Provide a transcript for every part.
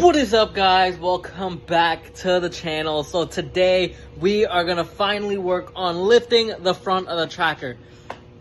What is up, guys? Welcome back to the channel. So today we are gonna finally work on lifting the front of the tractor.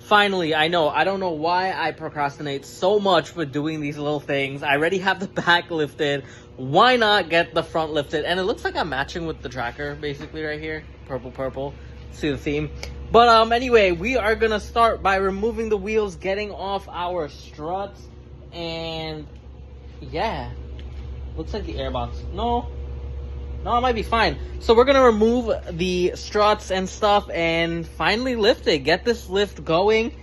Finally, I don't know why I procrastinate so much with doing these little things. I already have the back lifted. Why not get the front lifted? And it looks like I'm matching with the tracker basically right here. Purple. See the theme? But anyway, we are gonna start by removing the wheels, getting off our struts, and yeah. Looks like the airbox. No, it might be fine. So we're gonna remove the struts and stuff and finally lift it. Get this lift going.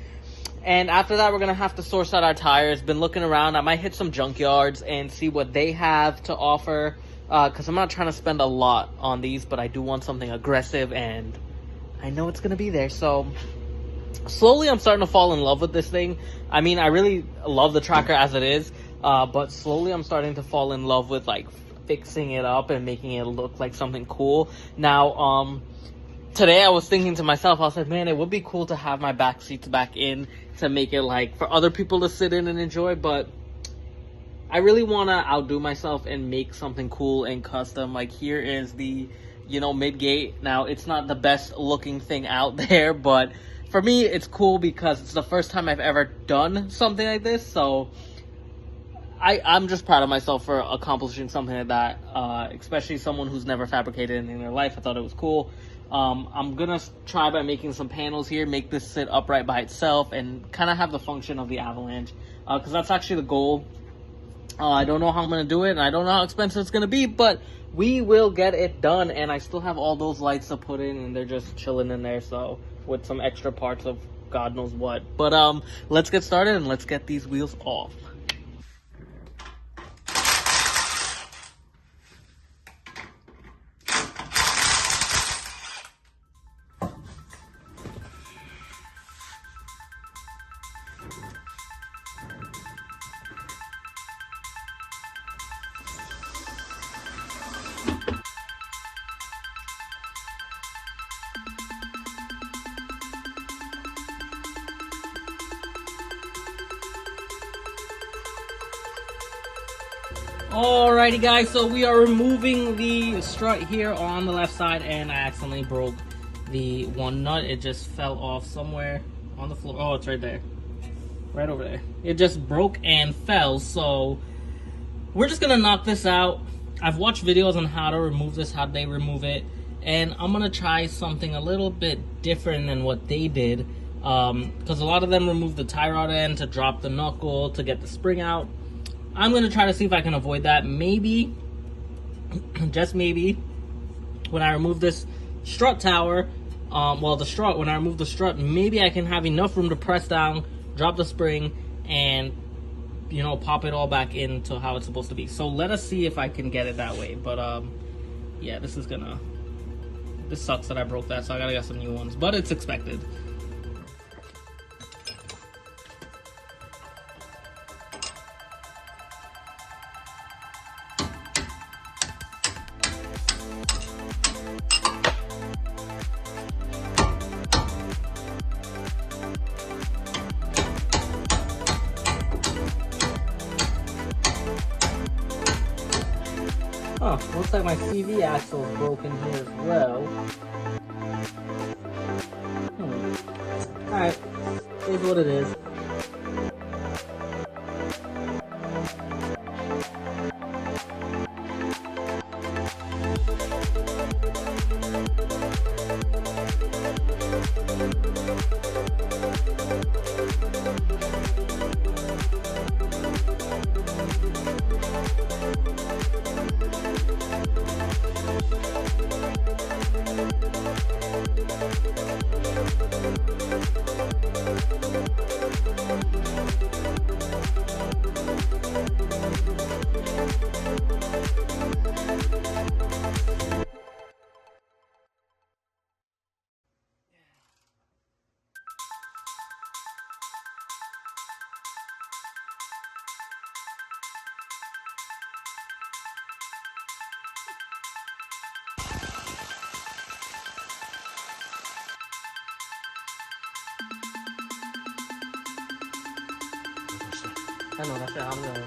And after that, we're gonna have to source out our tires. Been looking around. I might hit some junkyards and see what they have to offer. Because I'm not trying to spend a lot on these, but I do want something aggressive, and I know it's gonna be there. So slowly, I'm starting to fall in love with this thing. I mean, I really love the tracker as it is. But slowly I'm starting to fall in love with like fixing it up and making it look like something cool. Now, today I was thinking to myself, I was like, man, it would be cool to have my back seats back in to make it like for other people to sit in and enjoy. But I really want to outdo myself and make something cool and custom. Like here is the, mid gate. Now it's not the best looking thing out there, but for me, it's cool because it's the first time I've ever done something like this. So I'm just proud of myself for accomplishing something like that, especially someone who's never fabricated anything in their life. I thought it was cool. I'm going to try by making some panels here, make this sit upright by itself, and kind of have the function of the avalanche, because that's actually the goal. I don't know how I'm going to do it, and I don't know how expensive it's going to be, but we will get it done. And I still have all those lights to put in, and they're just chilling in there, so with some extra parts of God knows what. But let's get started, and let's get these wheels off. Alrighty guys, so we are removing the strut here on the left side, and I accidentally broke the one nut. It just fell off somewhere on the floor. Oh, it's right there. Right over there. It just broke and fell, so we're just gonna knock this out. I've watched videos on how to remove this, how they remove it, and I'm gonna try something a little bit different than what they did, because a lot of them remove the tie rod end to drop the knuckle to get the spring out. I'm going to try to see if I can avoid that. Maybe, just maybe, when I remove this strut tower, when I remove the strut, maybe I can have enough room to press down, drop the spring, and, pop it all back into how it's supposed to be. So let us see if I can get it that way. But, yeah, this sucks that I broke that, so I got to get some new ones. But it's expected. Huh, looks like my CV axle is broken here as well. Alright, here's what it is. I know, that's it. I'm gonna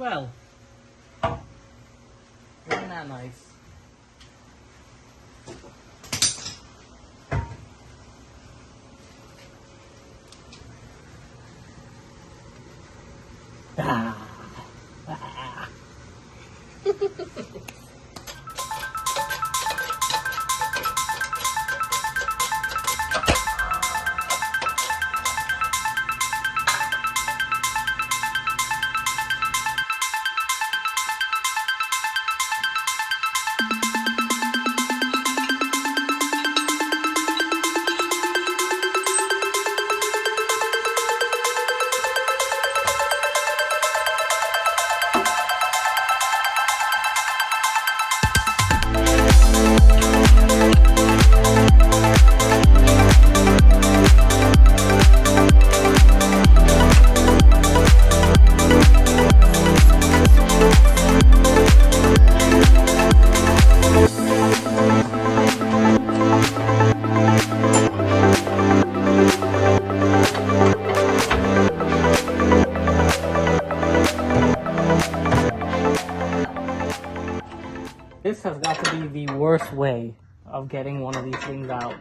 Well, isn't that nice? Ah. This has got to be the worst way of getting one of these things out.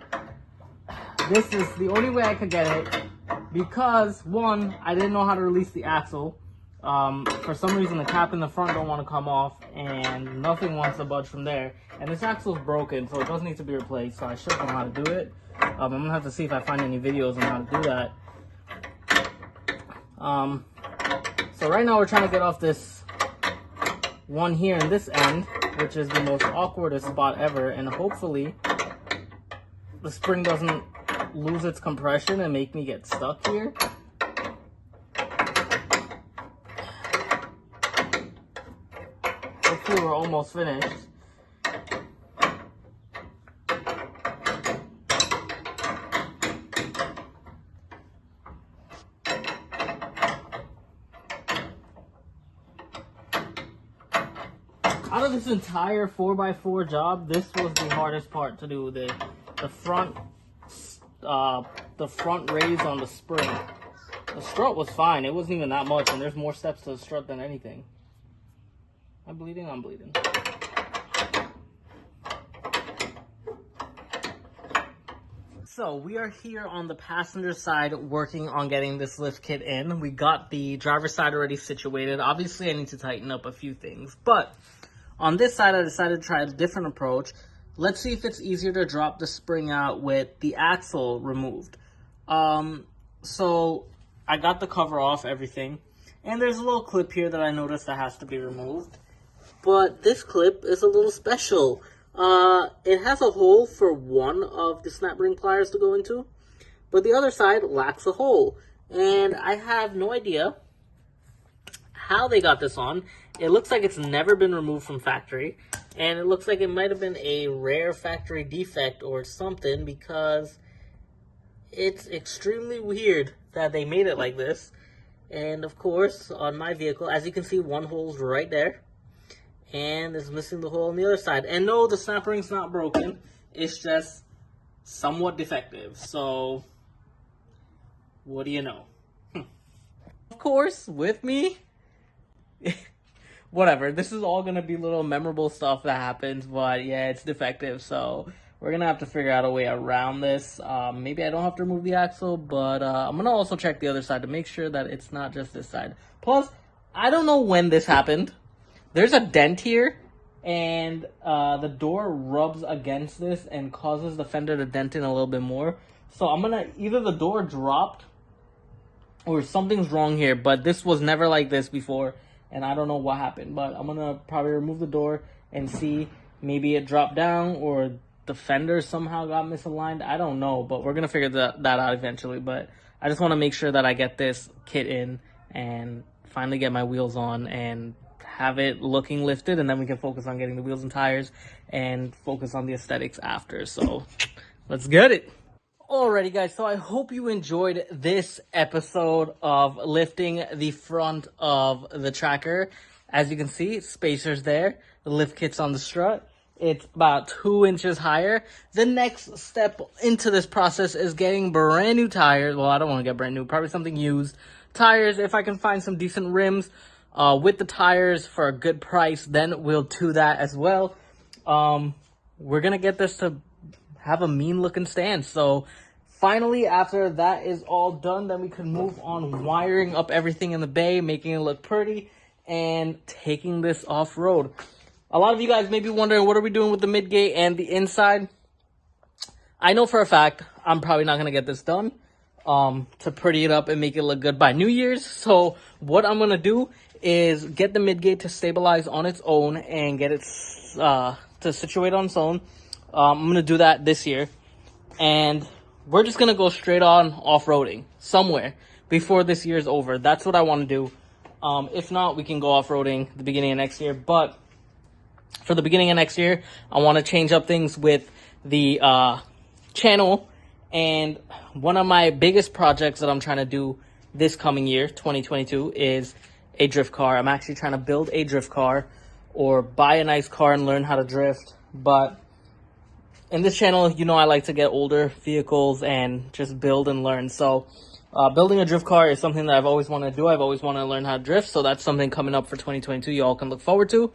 This is the only way I could get it because, one, I didn't know how to release the axle. For some reason, the cap in the front don't want to come off, and nothing wants to budge from there. And this axle's broken, so it does need to be replaced, so I should know how to do it. I'm going to have to see if I find any videos on how to do that. So right now we're trying to get off this one here in this end, which is the most awkwardest spot ever, and hopefully the spring doesn't lose its compression and make me get stuck here. Hopefully we're almost finished. Out of this entire 4x4 job, this was the hardest part to do. The front raise on the spring. The strut was fine. It wasn't even that much, and there's more steps to the strut than anything. Am I bleeding? I'm bleeding. So we are here on the passenger side working on getting this lift kit in. We got the driver's side already situated. Obviously, I need to tighten up a few things, but on this side, I decided to try a different approach. Let's see if it's easier to drop the spring out with the axle removed. So I got the cover off, everything. And there's a little clip here that I noticed that has to be removed. But this clip is a little special. It has a hole for one of the snap ring pliers to go into, but the other side lacks a hole. And I have no idea how they got this on. It looks like it's never been removed from factory, and it looks like it might have been a rare factory defect or something, because it's extremely weird that they made it like this. And of course, on my vehicle, as you can see, one hole's right there, and it's missing the hole on the other side. And no, the snap ring's not broken, it's just somewhat defective. So what do you know? Of course, with me, whatever, this is all gonna be little memorable stuff that happens, but yeah, it's defective, so we're gonna have to figure out a way around this. Maybe I don't have to remove the axle, but I'm gonna also check the other side to make sure that it's not just this side. Plus, I don't know when this happened. There's a dent here, and the door rubs against this and causes the fender to dent in a little bit more. So I'm gonna, either the door dropped or something's wrong here, but this was never like this before, and I don't know what happened. But I'm gonna probably remove the door and see, maybe it dropped down or the fender somehow got misaligned. I don't know, but we're gonna figure that out eventually. But I just want to make sure that I get this kit in and finally get my wheels on and have it looking lifted, and then we can focus on getting the wheels and tires and focus on the aesthetics after. So let's get it. Alrighty guys, so I hope you enjoyed this episode of lifting the front of the tracker. As you can see, spacers there, the lift kit's on the strut. It's about 2 inches higher. The next step into this process is getting brand new tires. Well, I don't want to get brand new, probably something used. Tires, if I can find some decent rims. with the tires for a good price, then we'll do that as well. We're gonna get this to have a mean looking stand. So finally, after that is all done, then we can move on wiring up everything in the bay, making it look pretty, and taking this off-road. A lot of you guys may be wondering, what are we doing with the midgate and the inside? I know for a fact I'm probably not going to get this done to pretty it up and make it look good by New Year's. So what I'm going to do is get the midgate to stabilize on its own and get it to situate on its own. I'm going to do that this year. And we're just going to go straight on off-roading somewhere before this year is over. That's what I want to do. If not, we can go off-roading the beginning of next year. But for the beginning of next year, I want to change up things with the channel. And one of my biggest projects that I'm trying to do this coming year, 2022, is a drift car. I'm actually trying to build a drift car or buy a nice car and learn how to drift. But in this channel, you know, I like to get older vehicles and just build and learn. So building a drift car is something that I've always wanted to do. I've always wanted to learn how to drift. So that's something coming up for 2022 you all can look forward to.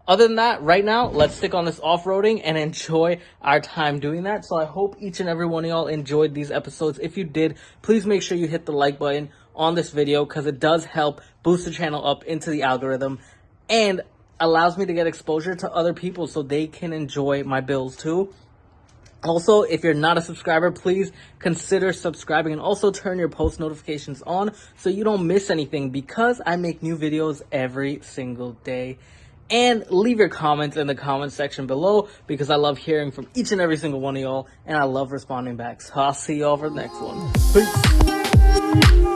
Other than that, right now, let's stick on this off-roading and enjoy our time doing that. So I hope each and every one of y'all enjoyed these episodes. If you did, please make sure you hit the like button on this video, because it does help boost the channel up into the algorithm and allows me to get exposure to other people so they can enjoy my builds too. Also, if you're not a subscriber, please consider subscribing and also turn your post notifications on so you don't miss anything, because I make new videos every single day. And leave your comments in the comment section below, because I love hearing from each and every single one of y'all and I love responding back. So I'll see y'all for the next one. Peace.